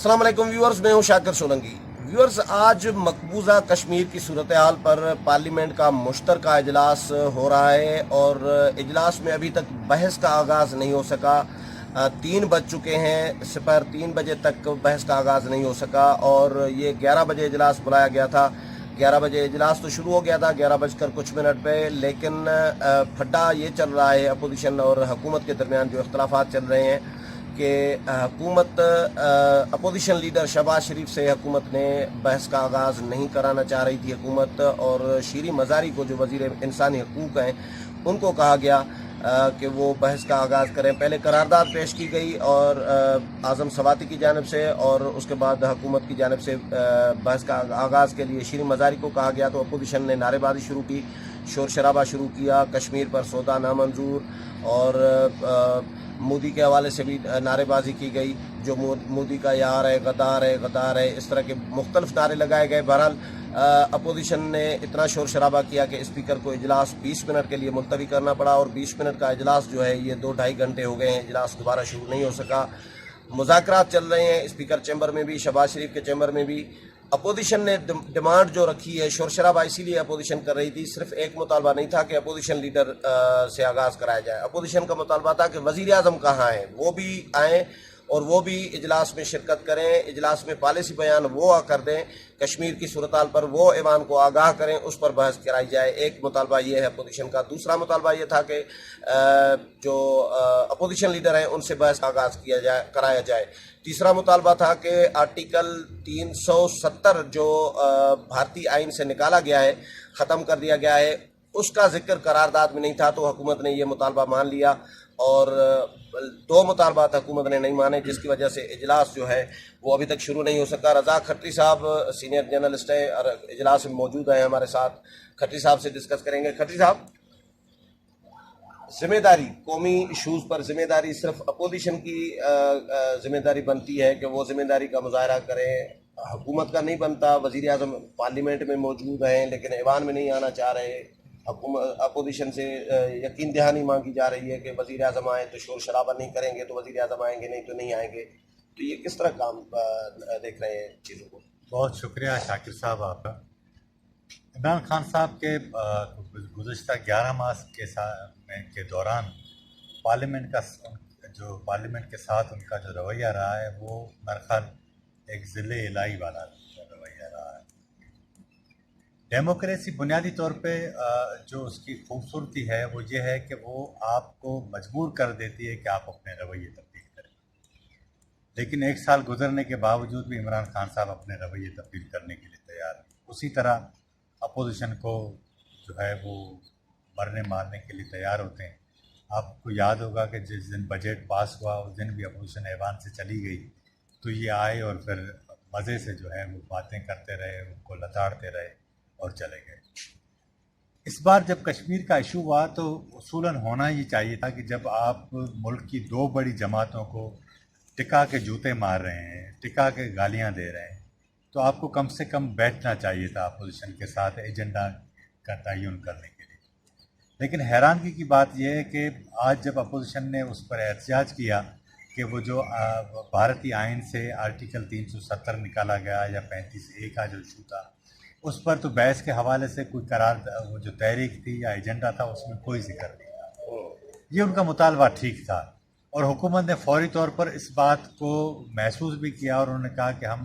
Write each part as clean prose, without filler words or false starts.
अस्सलाम वालेकुम व्यूअर्स, मैं हूं शाकिर सोलंकी। व्यूअर्स, आज मकबूजा कश्मीर की सूरत हाल पर पार्लियामेंट का मुश्तरका इजलास हो रहा है और इजलास में अभी तक बहस का आगाज़ नहीं हो सका। 3 बज चुके हैं, सिपहर 3 बजे तक बहस का आगाज़ नहीं हो सका और ये 11 बजे इजलास बुलाया गया था। 11 बजे इजलास तो शुरू हो गया था 11 बजकर कुछ मिनट पे, लेकिन फड्डा ये चल रहा है अपोजिशन और हुकूमत के दरमियान जो इख्तलाफात चल रहे हैं कि हुकूमत अपोजिशन लीडर शहबाज शरीफ से हुकूमत ने बहस का आगाज़ नहीं कराना चाह रही थी हुकूमत, और शीरी मज़ारी को जो वज़ीर इंसानी हकूक़ हैं उनको कहा गया कि वो बहस का आगाज़ करें। पहले करारदाद पेश की गई और आज़म सवाती की जानिब से, और उसके बाद हुकूमत की जानिब से बहस का आगाज़ के लिए शीरी मज़ारी को कहा गया। तो अपोजिशन ने नारेबाजी शुरू की, शोर शराबा शुरू किया, कश्मीर पर सौदा नामंजूर, और मोदी के हवाले से भी नारेबाजी की गई, जो मोदी का यार है, गद्दार है, इस तरह के मुख्तलिफ नारे लगाए गए। बहरहाल अपोजिशन ने इतना शोर शराबा किया कि स्पीकर को इजलास 20 मिनट के लिए मुलतवी करना पड़ा, और 20 मिनट का इजलास जो है ये 2-2.5 घंटे हो गए हैं, इजलास दोबारा शुरू नहीं हो सका। मुज़ाकरात चल रहे हैं स्पीकर चैम्बर में भी, शहबाज शरीफ के चैम्बर में भी। अपोजिशन ने डिमांड जो रखी है, शोर शराबा इसीलिए अपोजिशन कर रही थी, सिर्फ एक मुतालबा नहीं था कि अपोजिशन लीडर से आगाज़ कराया जाए। अपोजिशन का मुतालबा था कि वज़ीर आज़म कहाँ हैं, वो भी आएँ और वो भी इजलास में शिरकत करें, इजलास में पॉलिसी बयान वो कर दें, कश्मीर की सूरत हाल पर वो ऐवान को आगाह करें, उस पर बहस कराई जाए। एक मुतालबा ये है अपोजिशन का। दूसरा मुतालबा ये था कि जो अपोजिशन लीडर हैं उनसे बहस का आगाज़ कराया जाए। तीसरा मुतालबा था कि आर्टिकल 370 जो भारतीय आइन से निकाला गया है, ख़त्म कर दिया गया है, उसका जिक्र करारदाद में नहीं था, तो हुकूमत ने ये मुतालबा मान लिया। और 2 मुतालबात हुकूमत ने नहीं माने, जिसकी वजह से इजलास जो है वो अभी तक शुरू नहीं हो सका। रज़ाक खत्री साहब सीनियर जर्नलिस्ट हैं और इजलास में मौजूद हैं हमारे साथ। खत्री साहब से डिस्कस करेंगे। खत्री साहब, जिम्मेदारी, कौमी इशूज़ पर जिम्मेदारी सिर्फ अपोजिशन की जिम्मेदारी बनती है कि वो जिम्मेदारी का मुजाहरा करें, हुकूमत का नहीं बनता। वज़ीर आज़म पार्लियामेंट में मौजूद हैं लेकिन ऐवान में नहीं आना चाह रहे। अपोजिशन से यकीन दहानी मांगी जा रही है कि वज़ीर आज़म आए तो शोर शराबा नहीं करेंगे, तो वज़ीर आज़म आएंगे नहीं तो नहीं आएंगे। तो ये किस तरह काम देख रहे हैं चीज़ों को? बहुत शुक्रिया शाकिर साहब आपका। इमरान खान साहब के गुज़श्ता 11 माह के दौरान पार्लियामेंट के साथ उनका जो रवैया रहा है वो मेरे ख्याल एक ज़िले इलाही वाला रवैया रहा है। डेमोक्रेसी बुनियादी तौर पे जो उसकी खूबसूरती है वो ये है कि वो आपको मजबूर कर देती है कि आप अपने रवैये तब्दील करें, लेकिन 1 साल गुजरने के बावजूद भी इमरान खान साहब अपने रवैये तब्दील करने के लिए तैयार हैं। उसी तरह अपोजिशन को जो है वो मरने मारने के लिए तैयार होते हैं। आपको याद होगा कि जिस दिन बजट पास हुआ उस दिन भी अपोजिशन ऐवान से चली गई, तो ये आए और फिर मज़े से जो है वो बातें करते रहे, उनको लताड़ते रहे और चले गए। इस बार जब कश्मीर का इशू हुआ तो उसूलन होना ही चाहिए था कि जब आप मुल्क की 2 बड़ी जमातों को टिका के जूते मार रहे हैं, टिका के गालियां दे रहे हैं, तो आपको कम से कम बैठना चाहिए था अपोजिशन के साथ एजेंडा का तयन करने के लिए। लेकिन हैरानगी की बात यह है कि आज जब अपोजिशन ने उस पर एहतजाज किया कि वो जो भारतीय आइन से आर्टिकल 370 निकाला गया या 35A का जो इशू था, उस पर तो बहस के हवाले से कोई वो जो तहरीक थी या एजेंडा था उसमें कोई जिक्र नहीं था। ये उनका मुतालबा ठीक था और हुकूमत ने फौरी तौर पर इस बात को महसूस भी किया और उन्होंने कहा कि हम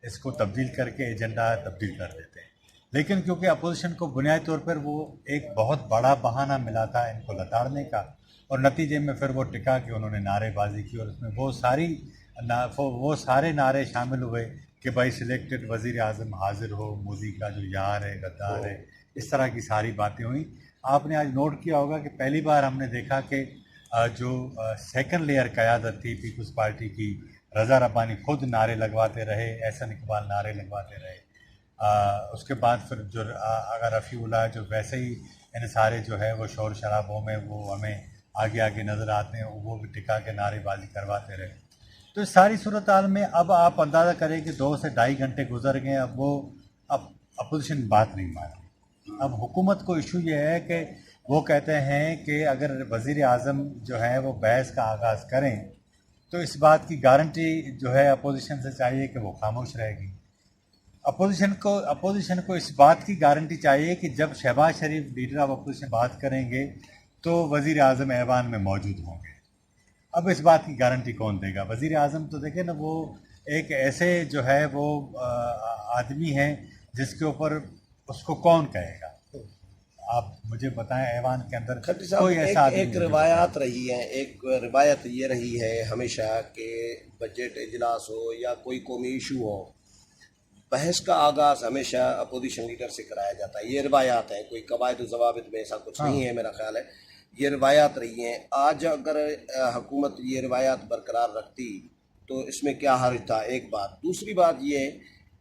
इसको तब्दील करके एजेंडा तब्दील कर देते हैं। लेकिन क्योंकि अपोजिशन को बुनियादी तौर पर वो एक बहुत बड़ा बहाना मिला था इनको लताड़ने का, और नतीजे में फिर वो टिका के उन्होंने नारेबाजी की, और उसमें वो सारे नारे शामिल हुए कि भाई सिलेक्टेड वज़ीर आज़म हाजिर हो, मोदी का जो यार है, गद्दार है, इस तरह की सारी बातें हुई। आपने आज नोट किया होगा कि पहली बार हमने देखा कि जो सेकंड लेयर क़यादत थी पीपल्स पार्टी की, रज़ा रब्बानी खुद नारे लगवाते रहे, एहसन इकबाल नारे लगवाते रहे। उसके बाद फिर जो अगर रफ़ीउल्लाह जो वैसे ही इन सारे जो है वो शोर शराबों में वो हमें आगे आगे नज़र आते हैं, वो भी टिका के नारेबाजी करवाते रहे। तो इस सारी सूरत हाल में अब आप अंदाज़ा करें कि 2 से 2.5 घंटे गुजर गए, अब अपोजिशन बात नहीं मान रही। अब हुकूमत को इशू ये है कि वो कहते हैं कि अगर वज़ीर आज़म जो है वो बहस का आगाज़ करें تو اس بات کی گارنٹی جو ہے اپوزیشن سے چاہیے کہ وہ خاموش رہے گی. اپوزیشن کو اس بات کی گارنٹی چاہیے کہ جب شہباز شریف لیڈر آف اپوزیشن بات کریں گے تو وزیر اعظم ایوان میں موجود ہوں گے. اب اس بات کی گارنٹی کون دے گا؟ وزیر اعظم تو دیکھیں نا، وہ ایک ایسے جو ہے وہ آدمی ہے جس کے اوپر اس کو کون کہے گا؟ آپ مجھے بتائیں ایوان کے اندر کھٹی صاحب، کوئی ایسا آدمی ایک روایات رہی ہے، ایک روایت یہ رہی ہے ہمیشہ کہ بجٹ اجلاس ہو یا کوئی قومی ایشو ہو، بحث کا آغاز ہمیشہ اپوزیشن لیڈر سے کرایا جاتا ہے. یہ روایات ہیں، کوئی قواعد و ضوابط میں ایسا کچھ نہیں ہے میرا خیال ہے. یہ روایات رہی ہیں. آج اگر حکومت یہ روایات برقرار رکھتی تو اس میں کیا حرج تھا؟ ایک بات. دوسری بات یہ ہے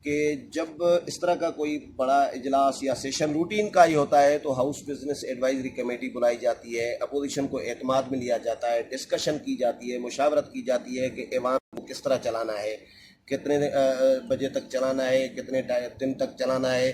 کہ جب اس طرح کا کوئی بڑا اجلاس یا سیشن روٹین کا ہی ہوتا ہے تو ہاؤس بزنس ایڈوائزری کمیٹی بلائی جاتی ہے، اپوزیشن کو اعتماد میں لیا جاتا ہے، ڈسکشن کی جاتی ہے، مشاورت کی جاتی ہے کہ ایوان کو کس طرح چلانا ہے، کتنے بجے تک چلانا ہے، کتنے دن تک چلانا ہے،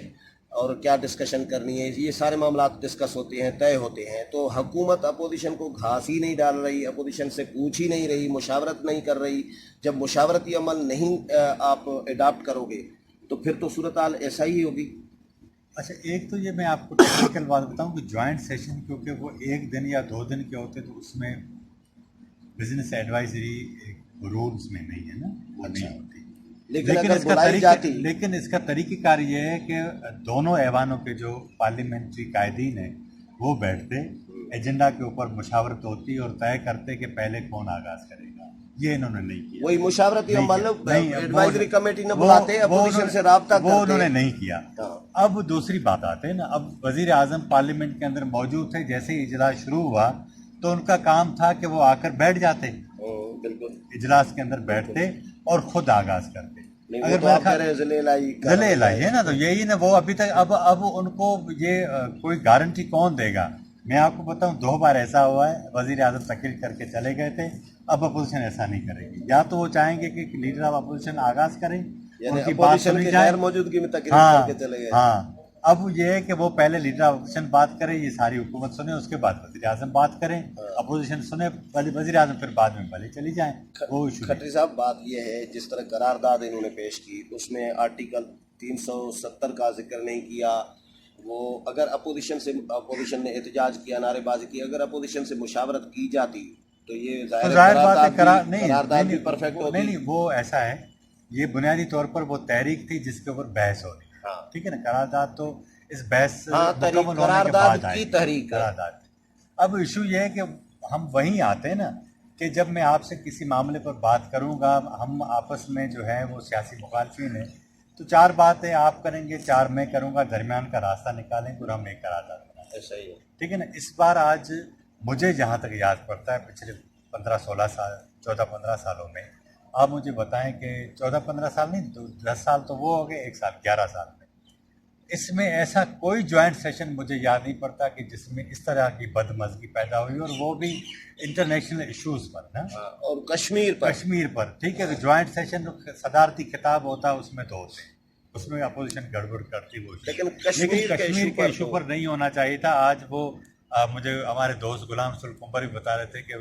اور کیا ڈسکشن کرنی ہے. یہ سارے معاملات ڈسکس ہوتے ہیں، طے ہوتے ہیں. تو حکومت اپوزیشن کو گھاس ہی نہیں ڈال رہی، اپوزیشن سے پوچھ ہی نہیں رہی، مشاورت نہیں کر رہی. جب مشاورتی عمل نہیں آپ اڈاپٹ کرو گے تو پھر تو صورتحال ایسا ہی ہوگی. اچھا، ایک تو یہ میں آپ کو ٹیکنیکل بات بتاؤں کہ جوائنٹ سیشن کیونکہ وہ ایک دن یا 2 دن کے ہوتے تو اس میں بزنس ایڈوائزری رولز میں نہیں ہے نا، وہ نہیں ہوتی. لیکن اس کا طریقہ کار یہ ہے کہ دونوں ایوانوں کے جو پارلیمنٹری قائدین ہیں وہ بیٹھتے، ایجنڈا کے اوپر مشاورت ہوتی اور طے کرتے کہ پہلے کون آغاز کرے گا. یہ انہوں نے نہیں کیا. وہی مشاورتی عمل ایڈوائزری کمیٹی نے بلاتے، اپوزیشن سے رابطہ کرتے، وہ انہوں نے نہیں کیا. اب دوسری بات آتے ہیں نا، اب وزیر اعظم پارلیمنٹ کے اندر موجود تھے، جیسے ہی اجلاس شروع ہوا تو ان کا کام تھا کہ وہ آ کر بیٹھ جاتے، بالکل اجلاس کے اندر بیٹھتے اور خود آغاز کرتے. ضلع الہی ہے نا، تو یہی نا وہ ابھی تک اب ان کو یہ کوئی گارنٹی کون دے گا؟ میں آپ کو بتاؤں 2 بار ایسا ہوا ہے، وزیر اعظم تقریر کر کے چلے گئے تھے. اب اپوزیشن ایسا نہیں کرے گی. یا تو وہ چاہیں گے کہ لیڈر آف اپوزیشن آغاز کریں، ان کی بات سنی جائے. موجودگی میں تقریر کر کے چلے گئے. ہاں، اب یہ ہے کہ وہ پہلے لیڈر آف اپوزیشن بات کرے، یہ ساری حکومت سنے، اس کے بعد وزیر اعظم بات کریں، اپوزیشن سنے، وزیر اعظم پھر بعد میں بھلے چلی جائیں. وہ کھٹری صاحب، بات یہ ہے جس طرح قرارداد انہوں نے پیش کی اس میں آرٹیکل 370 کا ذکر نہیں کیا. وہ اگر اپوزیشن نے احتجاج کیا، نعرے بازی کی، اگر اپوزیشن سے مشاورت کی جاتی تو یہ ظاہر بات ہے قرارداد بھی پرفیکٹ ہوتی. نہیں، وہ ایسا ہے، یہ بنیادی طور پر وہ تحریک تھی جس کے اوپر بحث ہو رہی ہے. ٹھیک ہے نا، قرارداد تو اس بحث مکمل ہونے کے بعد آئی قرارداد. اب ایشو یہ ہے کہ ہم وہیں آتے ہیں نا کہ جب میں آپ سے کسی معاملے پر بات کروں گا، ہم آپس میں جو ہے وہ سیاسی مخالفین ہیں، تو 4 باتیں آپ کریں گے، 4 میں کروں گا، درمیان کا راستہ نکالیں گے اور ہم ایک قرارداد بنائیں. صحیح ہے. ٹھیک ہے نا. اس بار آج مجھے جہاں تک یاد پڑتا ہے پچھلے 15-16 سال 14-15 سالوں میں، آپ مجھے بتائیں کہ 14-15 سال نہیں، 10 سال تو وہ ہو گئے، 1 سال 11 سال میں اس میں ایسا کوئی جوائنٹ سیشن مجھے یاد نہیں پڑتا کہ جس میں اس طرح کی بدمزگی پیدا ہوئی، اور وہ بھی انٹرنیشنل ایشوز پر نا، اور کشمیر پر. ٹھیک ہے، جوائنٹ سیشن صدارتی خطاب ہوتا ہے، اس میں تو ہوتے ہیں، اس میں اپوزیشن گڑبڑ کرتی وہ، لیکن کشمیر کے ایشو پر نہیں ہونا چاہیے تھا. آج وہ مجھے ہمارے دوست غلام سلقمبر بھی بتا رہے تھے کہ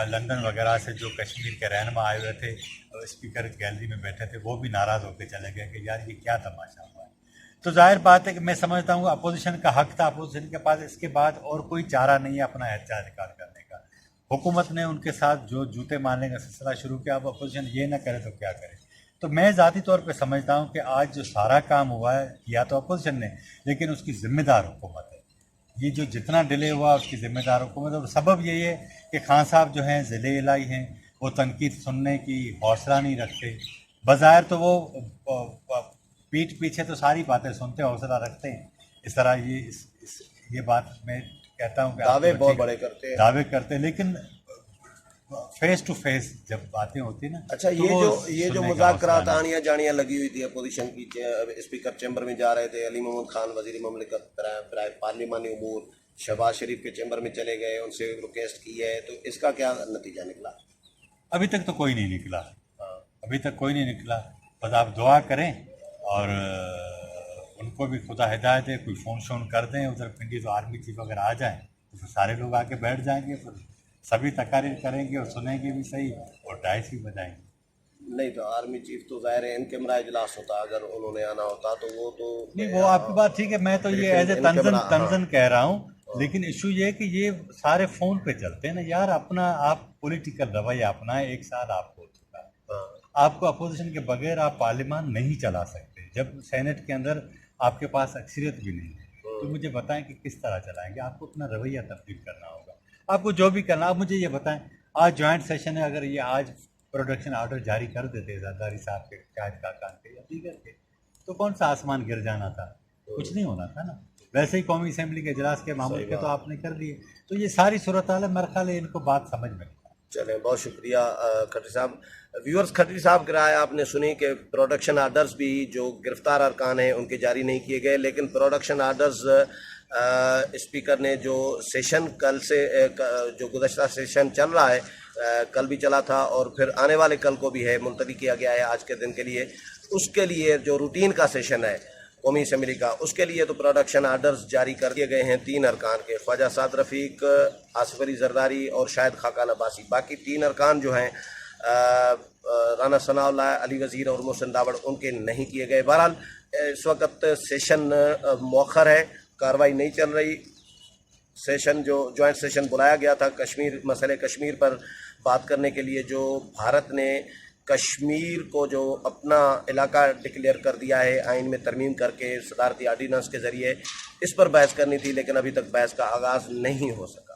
لندن وغیرہ سے جو کشمیر کے رہنما آئے ہوئے تھے، اسپیکر گیلری میں بیٹھے تھے، وہ بھی ناراض ہو کے چلے گئے کہ یار یہ کیا تماشا ہوا ہے. تو ظاہر بات ہے کہ میں سمجھتا ہوں اپوزیشن کا حق تھا، اپوزیشن کے پاس اس کے بعد اور کوئی چارہ نہیں ہے اپنا احتجاج کرنے کا. حکومت نے ان کے ساتھ جو جوتے مارنے کا سلسلہ شروع کیا، اب اپوزیشن یہ نہ کرے تو کیا کرے. تو میں ذاتی طور پہ سمجھتا ہوں کہ آج جو سارا کام ہوا ہے کیا تو اپوزیشن نے، لیکن اس کی ذمہ دار حکومت ہے. یہ جو جتنا ڈیلے ہوا اس کی ذمہ دار حکومت ہے. اور سبب یہی ہے کہ خان صاحب جو ہیں ضلع الہی ہیں، وہ تنقید سننے کی حوصلہ نہیں رکھتے. بظاہر تو وہ پیٹھ پیچھے تو ساری باتیں سنتے، حوصلہ رکھتے ہیں. اس طرح یہ بات میں کہتا ہوں کہ دعوے بہت بڑے کرتے ہیں، لیکن فیس ٹو فیس جب باتیں ہوتی ہیں نا. اچھا، یہ جو مذاکرات آنیاں جانیاں لگی ہوئی تھی، اپوزیشن کی اسپیکر چیمبر میں جا رہے تھے، علی محمد خان وزیر مملکت پارلیمانی امور شہباز شریف کے چیمبر میں چلے گئے، ان سے ریکویسٹ کی ہے، تو اس کا کیا نتیجہ نکلا؟ ابھی تک تو کوئی نہیں نکلا، بس آپ دعا کریں اور ان کو بھی خدا ہدایت دے، کوئی فون شون کر دیں ادھر پنڈی تو آرمی چیف اگر آ جائیں تو پھر سارے لوگ آ کے بیٹھ جائیں گے، پھر सभी तकारीर करेंगे और सुनेंगे भी सही और डाइस भी बजाएंगे। नहीं तो आर्मी चीफ तो जाहिर है इन कैमरा इजलास होता, अगर उन्होंने आना होता तो वो तो नहीं, वो आपकी बात ठीक है, मैं तो ये एज ए तंजन कह रहा हूँ, लेकिन इशू ये है कि ये सारे फोन पे चलते हैं ना यार। अपना आप पॉलिटिकल रवैया अपनाए, 1 साल आपको हो चुका है, आपको अपोजिशन के बगैर आप पार्लियामान नहीं चला सकते। जब सेनेट के अंदर आपके पास अक्सरियत भी नहीं है, तो मुझे बताएं कि किस तरह चलाएंगे। आपको अपना रवैया तब्दील करना होगा, आपको जो भी करना। आप मुझे ये बताएं, आज ज्वाइंट सेशन है, अगर ये आज प्रोडक्शन ऑर्डर जारी कर देते जरदारी साहब के, शाहिद खाकान के या दीगर के, तो कौन सा आसमान गिर जाना था? कुछ नहीं होना था ना। वैसे ही कौमी असेंबली के इजलास के मामले के तो आपने कर दिए, तो ये सारी सूरत हाल है। मेरे ख्याल है इनको बात समझ में। चलें, बहुत शुक्रिया खत्री साहब। व्यूअर्स, खत्री साहब की राय आपने सुनी कि प्रोडक्शन आर्डर्स भी जो गिरफ्तार अरकान हैं उनके जारी नहीं किए गए, लेकिन प्रोडक्शन आर्डर्स स्पीकर ने जो सेशन कल से जो गुज़श्ता सेशन चल रहा है, कल भी चला था और फिर आने वाले कल को भी है, मुलतवी किया गया है आज के दिन के लिए। उसके लिए जो रूटीन का सेशन है कौमी असम्बली का, उसके लिए तो प्रोडक्शन आर्डर्स जारी कर दिए गए हैं 3 अरकान के, ख्वाजा साद रफ़ीक, आसिफ अली जरदारी और शाहिद खाकान अब्बासी। बाकी 3 अरकान जो हैं राना सनाउल्लाह, अली वज़ीर और मोहसिन दावड़, उनके नहीं किए गए। बहरहाल इस वक्त सेशन मौखर है, कार्रवाई नहीं चल रही। सेशन जो जॉइंट सेशन बुलाया गया था कश्मीर, मसले कश्मीर पर बात करने के लिए, जो भारत ने कश्मीर को जो अपना इलाका डिक्लेयर कर दिया है आइन में तरमीम करके सदारती आर्डीनेंस के ज़रिए, इस पर बहस करनी थी, लेकिन अभी तक बहस का आगाज़ नहीं हो सका।